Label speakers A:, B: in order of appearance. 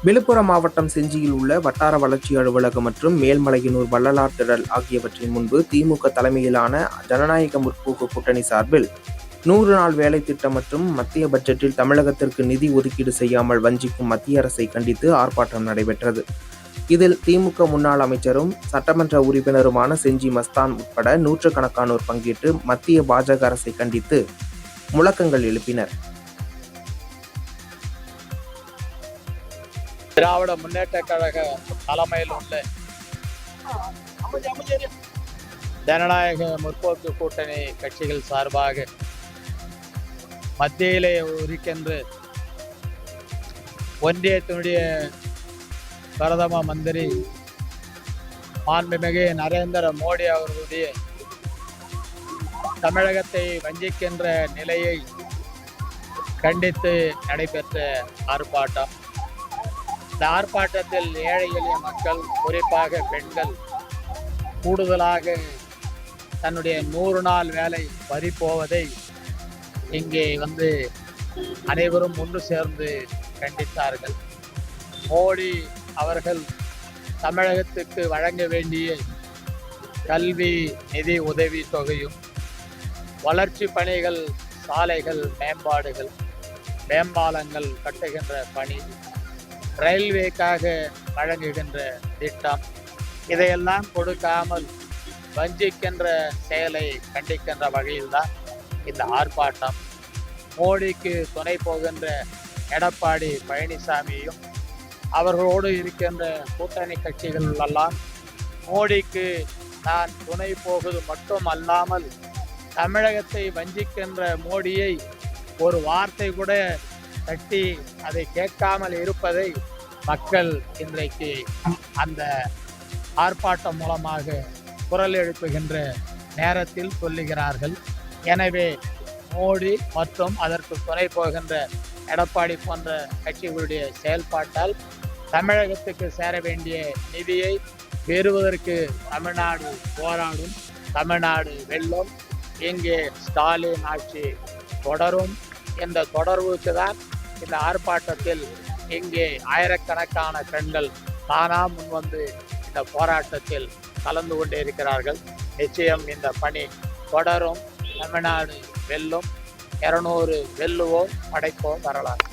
A: விழுப்புரம் மாவட்டம் செஞ்சியில் உள்ள வட்டார வளர்ச்சி அலுவலகம் மற்றும் மேல்மலையனூர் வள்ளலார் திடல் ஆகியவற்றின் முன்பு திமுக தலைமையிலான ஜனநாயக முற்போக்கு கூட்டணி சார்பில் 100 நாள் வேலை திட்டம் மற்றும் மத்திய பட்ஜெட்டில் தமிழகத்திற்கு நிதி ஒதுக்கீடு செய்யாமல் வஞ்சிக்கும் மத்திய அரசை கண்டித்து ஆர்ப்பாட்டம் நடைபெற்றது. இதில் திமுக முன்னாள் அமைச்சரும் சட்டமன்ற உறுப்பினருமான செஞ்சி மஸ்தான் உட்பட நூற்றுக்கணக்கானோர் பங்கேற்று மத்திய பாஜக அரசை கண்டித்து முழக்கங்கள் எழுப்பினர்.
B: திராவிட முன்னேற்ற கழக தலைமையில் உள்ள ஜனநாயக முற்போக்கு கூட்டணி கட்சிகள் சார்பாக மத்தியிலே இருக்கின்ற ஒன்றியத்தினுடைய பிரதம மந்திரி மாண்புமிகு நரேந்திர மோடி அவர்களுடைய தமிழகத்தை வஞ்சிக்கின்ற நிலையை கண்டித்து நடைபெற்ற ஆர்ப்பாட்டம். இந்த ஆர்ப்பாட்டத்தில் ஏழை எளிய மக்கள், குறிப்பாக பெண்கள், கூடுதலாக தன்னுடைய 100 நாள் வேலை பறிப்போவதை இங்கே அனைவரும் ஒன்று சேர்ந்து கண்டித்தார்கள். மோடி அவர்கள் தமிழகத்துக்கு வழங்க வேண்டிய கல்வி நிதி உதவி தொகையும், வளர்ச்சி பணிகள், சாலைகள் மேம்பாடுகள், மேம்பாலங்கள் கட்டுகின்ற பணி, ரயில்வேக்காக வழங்குகின்ற திட்டம், இதையெல்லாம் கொடுக்காமல் வஞ்சிக்கின்ற செயலை கண்டிக்கின்ற வகையில்தான் இந்த ஆர்ப்பாட்டம். மோடிக்கு துணை போகின்ற எடப்பாடி பழனிசாமியும் அவர்களோடு இருக்கின்ற கூட்டணி கட்சிகள் எல்லாம் மோடிக்கு நான் துணை போவது மட்டும் அல்லாமல் தமிழகத்தை வஞ்சிக்கின்ற மோடியை ஒரு வார்த்தை கூட தட்டி அதை கேட்காமல் இருப்பதை மக்கள் இன்றைக்கு அந்த ஆர்ப்பாட்டம் மூலமாக குரல் எழுப்புகின்ற நேரத்தில் சொல்லுகிறார்கள். எனவே மோடி மற்றும் அதற்கு துணை போகின்ற எடப்பாடி போன்ற கட்சிகளுடைய செயல்பாட்டால் தமிழகத்துக்கு சேர வேண்டிய நிதியை பெறுவதற்கு தமிழ்நாடு போராடும், தமிழ்நாடு வெல்லும், இங்கே ஸ்டாலின் ஆட்சி தொடரும். இந்த தொடர்வுக்கு தான் இந்த ஆர்ப்பாட்டத்தில் இங்கே ஆயிரக்கணக்கான பெண்கள் தானா முன்வந்து இந்த போராட்டத்தில் கலந்து கொண்டே இருக்கிறார்கள். நிச்சயம் இந்த பணி தொடரும். தமிழ்நாடு வெல்லும். 200 வெல்லுவோம், படைப்போம் வரலாறு.